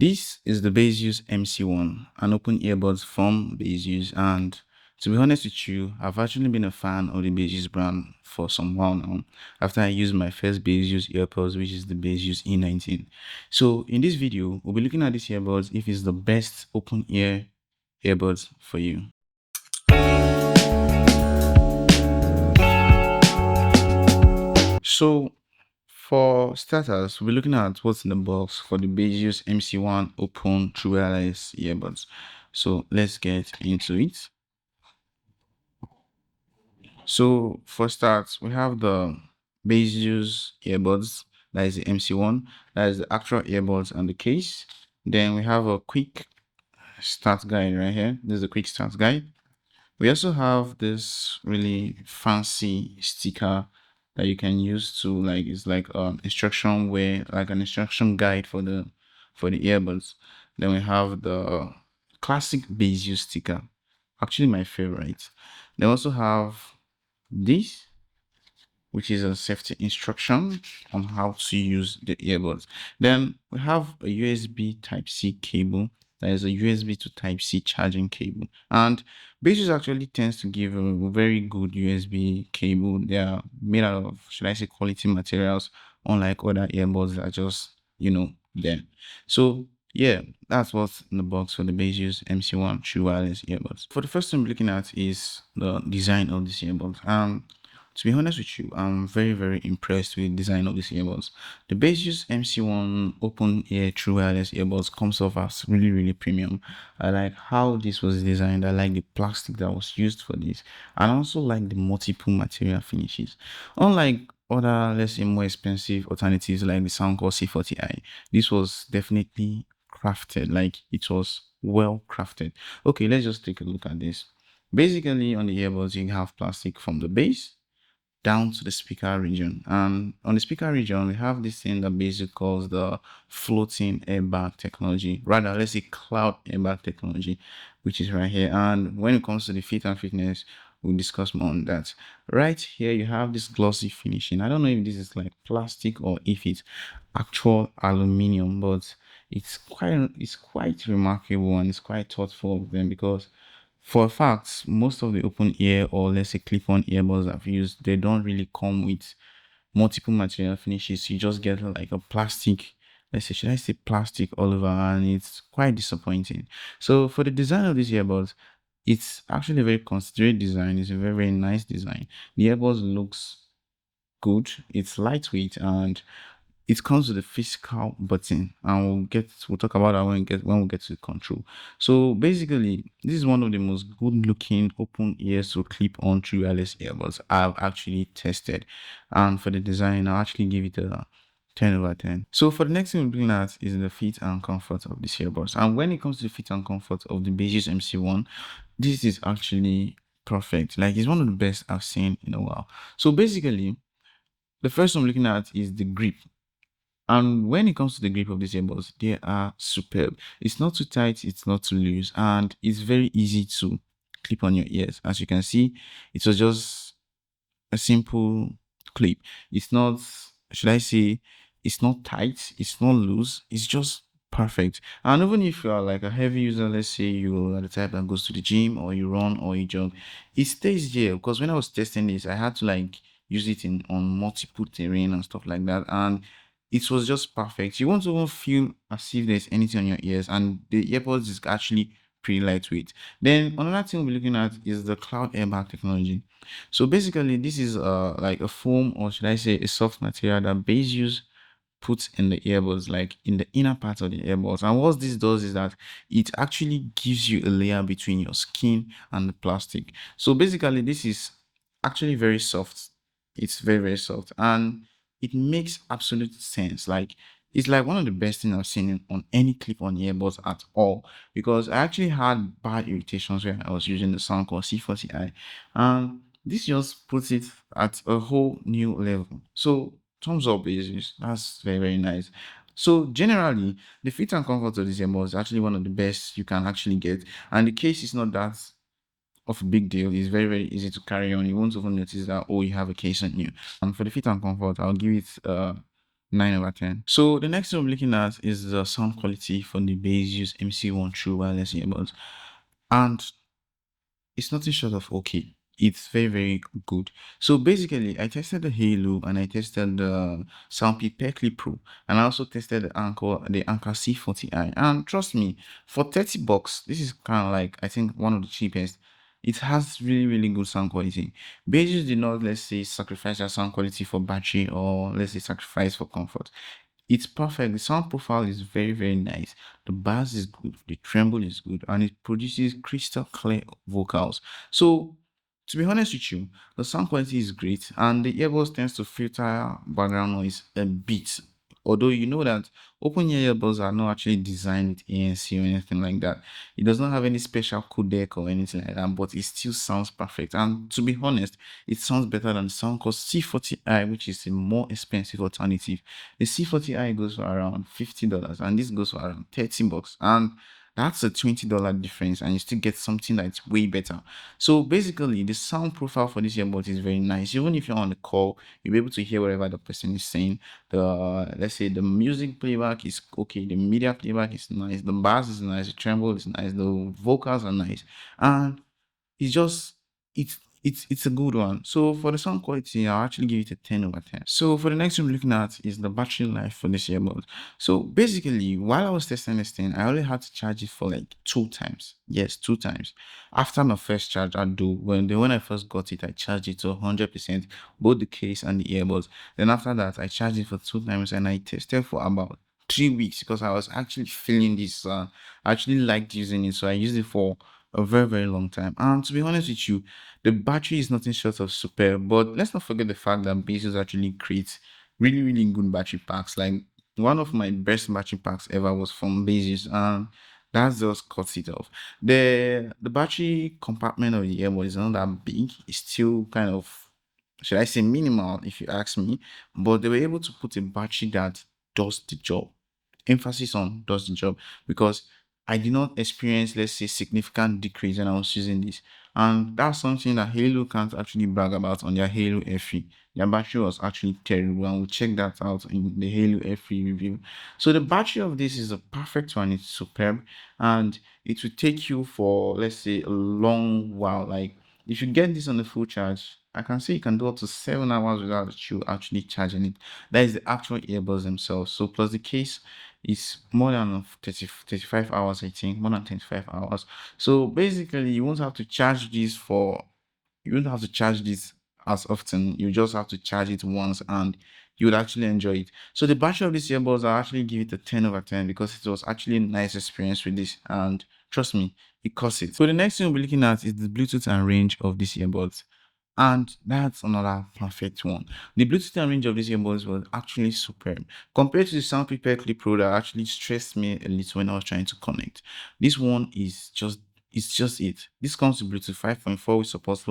This is the Baseus MC1, an open earbuds from Baseus, and to be honest with you, I've actually been a fan of the Baseus brand for some while now, after I used my first Baseus earbuds, which is the Baseus E19. So in this video, we'll be looking at these earbuds if it's the best open ear earbuds for you. So for starters, we're looking at what's in the box for the Baseus MC1 Open True Wireless earbuds. So let's get into it. So for starts, we have the Baseus earbuds, that is the MC1, that is the actual earbuds and the case. Then we have a quick start guide right here. This is a quick start guide. We also have this really fancy sticker that you can use to it's like instruction where like an instruction guide for the earbuds. Then we have the classic Baseus sticker, actually my favorite. They also have this, which is a safety instruction on how to use the earbuds. Then we have a USB Type-C cable. That is a USB to Type-C charging cable. And Baseus actually tends to give a very good USB cable. They are made out of, should I say, quality materials, unlike other earbuds that are just, there. So yeah, that's what's in the box for the Baseus MC1 True Wireless earbuds. For the first thing we're looking at is the design of this earbuds. To be honest with you, I'm very, very impressed with the design of these earbuds. The Baseus MC1 open ear true wireless earbuds comes off as really, really premium. I like how this was designed. I like the plastic that was used for this. And I also like the multiple material finishes. Unlike other, let's say, more expensive alternatives like the Soundcore C40i, this was definitely crafted. Like, it was well crafted. Okay, let's just take a look at this. Basically, on the earbuds, you have plastic from the base down to the speaker region, and on the speaker region we have this thing that basically calls the floating airbag technology, rather let's say cloud airbag technology, which is right here. And when it comes to the fit and fitness, we'll discuss more on that. Right here you have this glossy finishing. I don't know if this is like plastic or if it's actual aluminum, but it's quite remarkable and it's quite thoughtful of them, because for a fact, most of the open ear or let's say clip-on earbuds I've used, they don't really come with multiple material finishes. You just get like a plastic, let's say, should I say plastic all over, and it's quite disappointing. So for the design of these earbuds, it's actually a very considerate design. It's a very, very nice design. The earbuds looks good. It's lightweight and it comes with a physical button, and we'll talk about that when we get to the control. So basically, this is one of the most good looking open ears to clip on true wireless earbuds I've actually tested. And for the design, I'll actually give it a 10 over 10. So for the next thing we're looking at is the fit and comfort of this earbuds. And when it comes to the fit and comfort of the Baseus MC1, this is actually perfect. Like, it's one of the best I've seen in a while. So basically, the first one I'm looking at is the grip. And when it comes to the grip of these earbuds, they are superb. It's not too tight, it's not too loose, and it's very easy to clip on your ears. As you can see, it was just a simple clip. It's not, should I say, it's not tight, it's not loose, it's just perfect. And even if you are like a heavy user, let's say you are the type that goes to the gym or you run or you jog, it stays there. Because when I was testing this, I had to like use it in on multiple terrain and stuff like that, and it was just perfect. You won't even feel as if there's anything on your ears, and the earbuds is actually pretty lightweight. Then another thing we'll be looking at is the cloud airbag technology. So basically, this is like a foam, or should I say a soft material that Baseus puts in the earbuds, like in the inner part of the earbuds. And what this does is that it actually gives you a layer between your skin and the plastic. So basically, this is actually very soft. It's very, very soft, and it makes absolute sense. Like, it's like one of the best things I've seen on any clip-on earbuds at all, because I actually had bad irritations when I was using the Soundcore C40i, and this just puts it at a whole new level. So thumbs up, Basis. That's very, very nice. So generally, the fit and comfort of this earbud is actually one of the best you can actually get, and the case is not that of a big deal. It's very, very easy to carry on. You won't even notice that, oh, you have a case on you. And for the fit and comfort, I'll give it 9/10. So the next thing I'm looking at is the sound quality for the Baseus MC1 True Wireless earbuds. And it's nothing short of okay. It's very, very good. So basically, I tested the Halo and I tested the Soundpeak Perkley Pro, and I also tested the Anker C40i. And trust me, for $30, this is kind of like I think one of the cheapest. It has really, really good sound quality. Basis did not, let's say, sacrifice their sound quality for battery, or let's say sacrifice for comfort. It's perfect. The sound profile is very, very nice. The bass is good. The tremble is good. And it produces crystal clear vocals. So, to be honest with you, the sound quality is great. And the earbuds tends to filter background noise a bit. Although you know that open ear earbuds are not actually designed with ANC or anything like that. It does not have any special codec or anything like that, but it still sounds perfect. And to be honest, it sounds better than the sound called C40i, which is a more expensive alternative. The C40i goes for around $50 and this goes for around $30. And that's a $20 difference, and you still get something that's way better. So basically, the sound profile for this earbud is very nice. Even if you're on the call, you'll be able to hear whatever the person is saying. Let's say the music playback is okay, the media playback is nice, the bass is nice, the tremble is nice, the vocals are nice, and it's just it's a good one. So for the sound quality, I'll actually give it a 10/10. So for the next one we're looking at is the battery life for this earbud. So basically, while I was testing this thing, I only had to charge it for like 2 times. Yes, 2 times. After my first charge, when I first got it, I charged it to 100%, both the case and the earbuds. Then after that, I charged it for 2 times and I tested for about 3 weeks because I was actually feeling this. I actually liked using it, so I used it for a very, very long time. And to be honest with you, the battery is nothing short of superb. But let's not forget the fact that Baseus actually creates really, really good battery packs. Like one of my best battery packs ever was from Baseus, and that just cuts it off. The battery compartment of the earbud is not that big. It's still kind of, should I say, minimal if you ask me. But they were able to put a battery that does the job. Emphasis on does the job, because I did not experience, let's say, significant decrease when I was using this. And that's something that Halo can't actually brag about on their Halo F3. Their battery was actually terrible, and we'll check that out in the Halo F3 review. So the battery of this is a perfect one. It's superb, and it will take you for, let's say, a long while. Like if you get this on the full charge, I can say you can do up to 7 hours without you actually charging it. That is the actual earbuds themselves. So plus the case, it's more than 35 hours, I think, more than 25 hours. So basically, you won't have to charge this as often. You just have to charge it once and you would actually enjoy it. So the battery of these earbuds, I actually give it a 10/10 because it was actually a nice experience with this. And trust me, it costs it. So the next thing we'll be looking at is the Bluetooth and range of these earbuds. And that's another perfect one. The Bluetooth and range of these earbuds was actually superb. Compared to the Soundpeak Perkley Pro that actually stressed me a little when I was trying to connect. This one is just it's just it. This comes with Bluetooth 5.4, which supports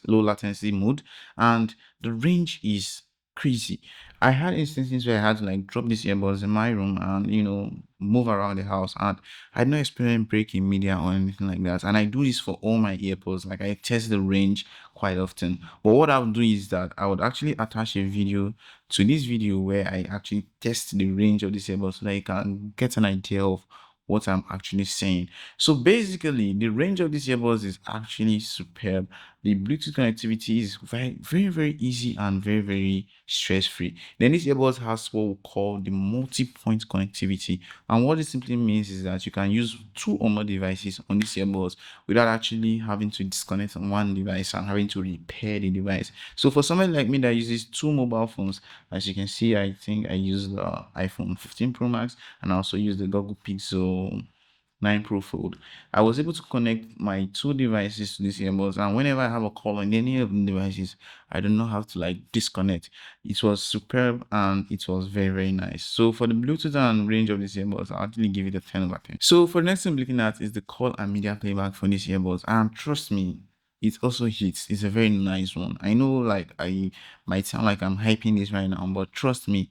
low latency mode, and the range is crazy. I had instances where I had to like drop these earbuds in my room and move around the house, and I had no experience breaking media or anything like that. And I do this for all my earbuds. Like I test the range quite often. But what I would do is that I would actually attach a video to this video where I actually test the range of this earbud so that you can get an idea of what I'm actually saying. So basically, the range of these earbuds is actually superb. The Bluetooth connectivity is very, very, very easy and very, very stress-free. Then this earbuds has what we call the multi-point connectivity. And what it simply means is that you can use 2 or more devices on these earbuds without actually having to disconnect on one device and having to repair the device. So for somebody like me that uses 2 mobile phones, as you can see, I think I use the iPhone 15 Pro Max and I also use the Google Pixel 9 Pro Fold. I was able to connect my 2 devices to these earbuds, and whenever I have a call on any of the devices, I do not have to like disconnect. It was superb and it was very, very nice. So for the Bluetooth and range of these earbuds, I'll actually give it a 10/10. So for the next thing I'm looking at is the call and media playback for these earbuds, and trust me, it also hits. It's a very nice one. I know like I might sound like I'm hyping this right now, but trust me,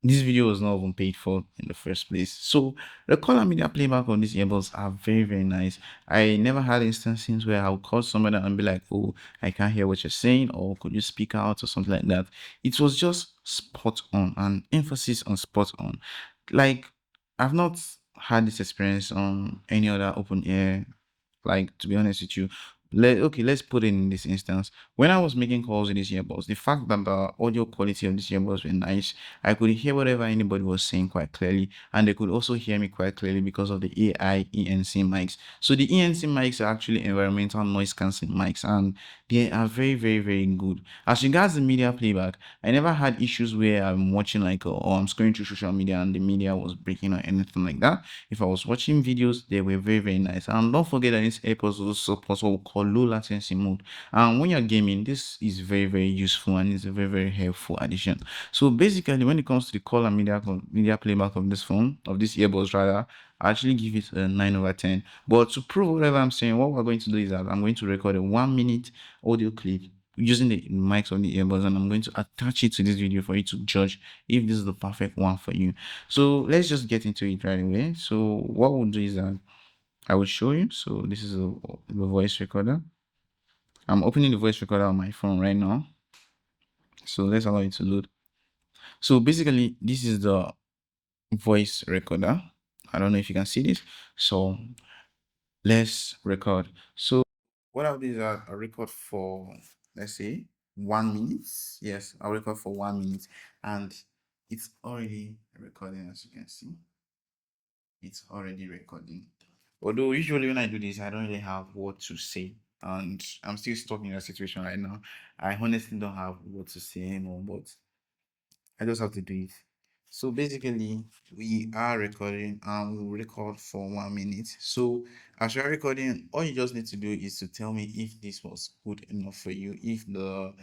this video was not even paid for in the first place. So the color media playback on these earbuds are very, very nice. I never had instances where I would call somebody and be like, oh, I can't hear what you're saying, or could you speak out or something like that. It was just spot on, and emphasis on spot on. Like, I've not had this experience on any other open ear, like, to be honest with you. Let's put it in this instance. When I was making calls with these earbuds, the fact that the audio quality of these earbuds were nice, I could hear whatever anybody was saying quite clearly, and they could also hear me quite clearly because of the AI ENC mics. So the ENC mics are actually environmental noise cancelling mics, and they are very, very, very good. As regards the media playback, I never had issues where I'm watching like or I'm scrolling through social media and the media was breaking or anything like that. If I was watching videos, they were very, very nice. And don't forget that this AirPods also supports what we call low latency mode. And when you're gaming, this is very, very useful and it's a very, very helpful addition. So basically, when it comes to the call and media playback of this phone, of this earbuds rather, I actually give it a 9 over 10. But to prove whatever I'm saying, what we're going to do is that I'm going to record a 1 minute audio clip using the mics of the earbuds, and I'm going to attach it to this video for you to judge if this is the perfect one for you. So let's just get into it right away. So what we'll do is that I will show you. So this is the voice recorder. I'm opening the voice recorder on my phone right now. So let's allow it to load. So basically, this is the voice recorder. I don't know if you can see this. So let's record. So what I'll do is I'll record for, let's say, 1 minute. Yes, I'll record for 1 minute, and it's already recording. As you can see, it's already recording. Although usually when I do this, I don't really have what to say, and I'm still stuck in that situation right now. I honestly don't have what to say anymore, but I just have to do it. So basically, we are recording and we'll record for 1 minute. So as you're recording, all you just need to do is to tell me if this was good enough for you, if the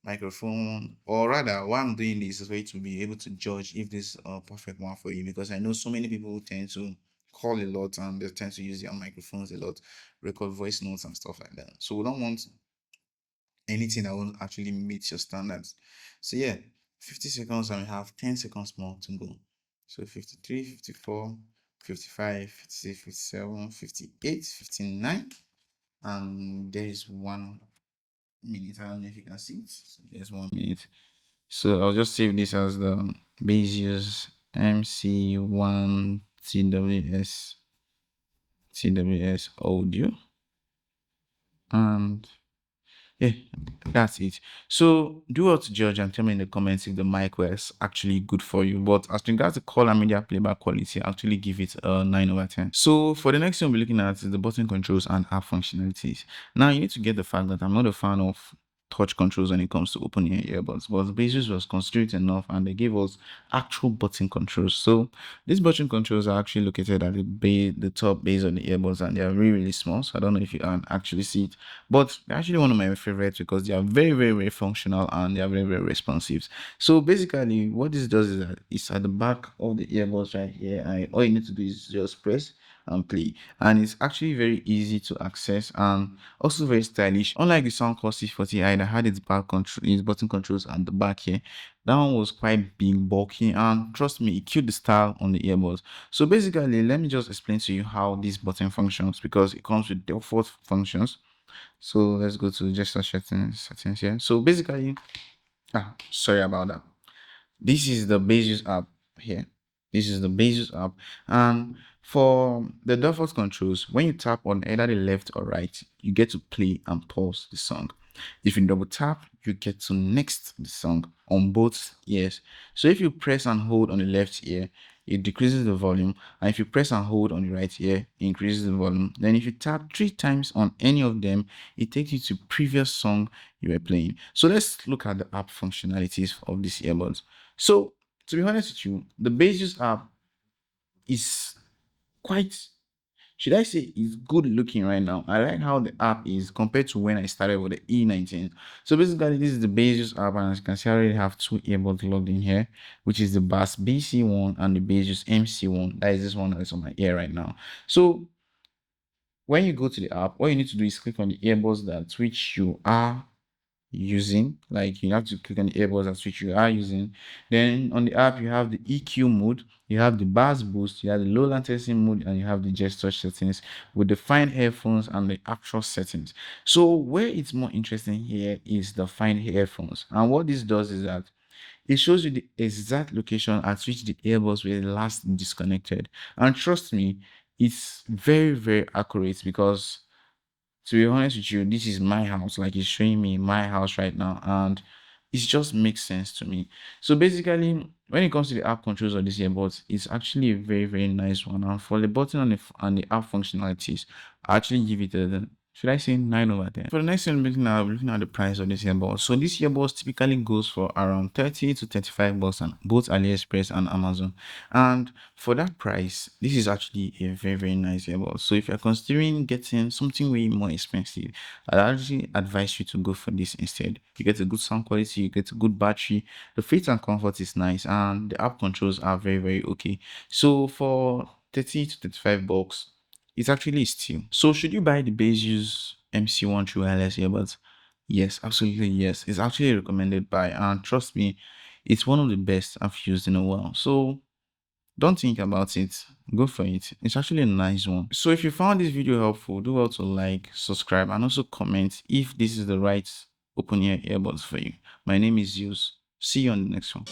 microphone, or rather, why I'm doing this is for you to be able to judge if this is a perfect one for you, because I know so many people tend to call a lot and they tend to use their microphones a lot, record voice notes and stuff like that. So we don't want anything that will actually meet your standards. So yeah, 50 seconds and we have 10 seconds more to go. So 53, 54, 55, 56, 57, 58, 59, and there is 1 minute. I don't know if you can see it. So there's 1 minute. So I'll just save this as the Baseus MC1 TWS audio, and yeah, that's it. So do what to judge and tell me in the comments if the mic was actually good for you. But as regards the call and media playback quality, I actually give it a 9 over 10. So for the next thing we'll be looking at is the button controls and app functionalities. Now you need to get the fact that I'm not a fan of touch controls when it comes to open ear earbuds, but Baseus was considerate enough and they gave us actual button controls. So these button controls are actually located at the top base of the earbuds, and they are really, really small. So I don't know if you can actually see it, but they're actually one of my favorites because they are very, very, very functional and they are very, very responsive. So basically what this does is that it's at the back of the earbuds right here, and all you need to do is just press and play, and it's actually very easy to access and also very stylish. Unlike the Soundcore C40i that had its button controls at the back here, that one was quite big, bulky, and trust me, it killed the style on the earbuds. So basically, let me just explain to you how this button functions, because it comes with default functions. So let's go to gesture settings here. So basically, sorry about that. This is the Baseus app here. This is the Baseus app, and for the default controls, when you tap on either the left or right, you get to play and pause the song. If you double tap, you get to next the song on both ears. So if you press and hold on the left ear, it decreases the volume, and if you press and hold on the right ear, it increases the volume. Then if you tap 3 times on any of them, it takes you to previous song you were playing. So let's look at the app functionalities of these earbuds. So to be honest with you, the Baseus app is quite, should I say, is good looking right now. I like how the app is compared to when I started with the E19. So basically, this is the Baseus app, and as you can see, I already have 2 earbuds logged in here, which is the Bass BC1 and the Baseus MC1. That is this one that's on my ear right now. So when you go to the app, all you need to do is click on the earbuds that which you are using. Like you have to click on the earbuds and switch you are using. Then on the app, you have the EQ mode, you have the bass boost, you have the low latency mode, and you have the gesture settings with the fine headphones and the actual settings. So where it's more interesting here is the fine headphones. And what this does is that it shows you the exact location at which the earbuds were last disconnected. And trust me, it's very, very accurate because to be honest with you, this is my house. Like it's showing me my house right now, and it just makes sense to me. So basically, when it comes to the app controls of this earbuds, it's actually a very, very nice one. And for the button and the app functionalities, I actually give it a, should I say, 9 over 10. For the next thing, we're looking at the price of this earbud. So this earbud typically goes for around 30 to 35 bucks on both AliExpress and Amazon. And for that price, this is actually a very, very nice earbud. So if you're considering getting something way more expensive, I'd actually advise you to go for this instead. You get a good sound quality, you get a good battery, the fit and comfort is nice, and the app controls are very, very okay. So for 30 to 35 bucks, it's actually a steal. So should you buy the Baseus MC1 True Wireless earbuds? Yes, absolutely yes. It's actually recommended by, and trust me, it's one of the best I've used in a while. So don't think about it. Go for it. It's actually a nice one. So if you found this video helpful, do well to like, subscribe, and also comment if this is the right open ear earbuds for you. My name is Zeus. See you on the next one.